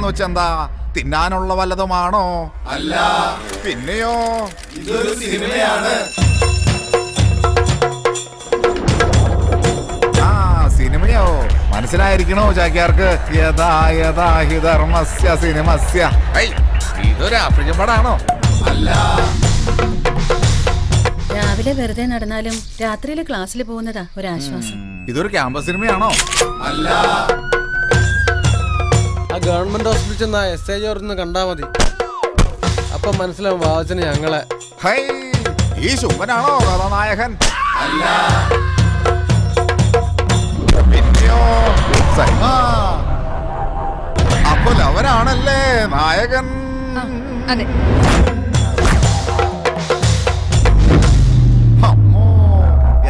വെച്ചെന്താ തിന്നാനുള്ള വല്ലതുമാണോ? അല്ല. പിന്നെയോ? ഇതൊരു സിനിമയാണ്. സിനിമയോ? മനസ്സിലായിരിക്കണോ ചാക്യാർക്ക്? യഥാ യഥാ ഹി ധർമ്മസ്യ സിനിമസ്യ. ഇതൊരു ആഫ്രിക്കൻ പടാണോ? അല്ല. രാവിലെ വെറുതെ നടന്നാലും രാത്രിയില് ക്ലാസ്സിൽ പോകുന്നതാ ഒരാശ്വാസം. ഇതൊരു ക്യാമ്പസ് സിനിമയാണോ? അല്ല. ആ ഗവൺമെന്റ് ഹോസ്പിറ്റലിൽ ചെന്നാ എസ് ഐ കണ്ടാ മതി, അപ്പൊ മനസ്സിലാവും വാവച്ചന് ഞങ്ങളെ. ഈ ശുംഭനാണോ കഥാനായകൻ? അല്ല. പിന്നെയോ? അപ്പൊ അവനാണല്ലേ നായകൻ? അതെ.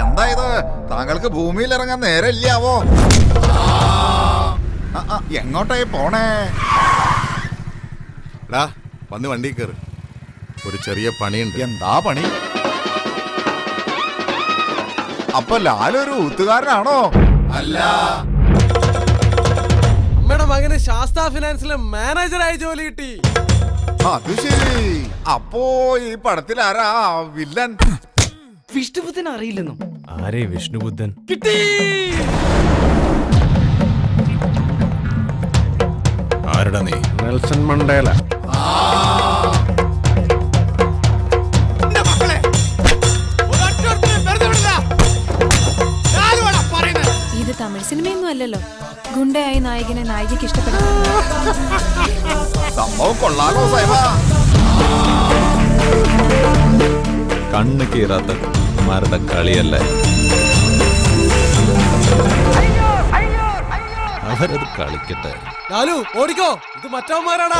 എന്താ ഇത്? താങ്കൾക്ക് ഭൂമിയിൽ ഇറങ്ങാൻ നേരമില്ലാവോ? എങ്ങോട്ടായി പോണേ? വന്ന് വണ്ടി കയറി, ഒരു ചെറിയ പണിയുണ്ട്. എന്താ പണി? അപ്പൊ ലാലൊരു ഊത്തുകാരനാണോ? അല്ല. അമ്മയുടെ മകന് ശാസ്താ ഫിനാൻസിലെ മാനേജറായി ജോലി കിട്ടി. അത് ശരി. അപ്പോ ഈ പടത്തിൽ ആരാ വില്ലൻ? വിഷ്ണുബുദ്ധൻ അറിയില്ലെന്നോ? ആരേ വിഷ്ണുബുദ്ധൻ? കിട്ടി. ആരുടെ നീ? Nelson Mandela. ഇത് തമിഴ് സിനിമയൊന്നും അല്ലല്ലോ. ഗുണ്ടയായി നായകനെ നായികക്ക് ഇഷ്ടപ്പെടും. സംഭവം കൊള്ളാലോ സൈമ. കണ്ണ് കീറാത്ത മರದ കളിയല്ല, അവരത് കളിക്കട്ടെ. ലാലു ഓടിക്കോ, ഇത് മറ്റവന്മാരാണ്.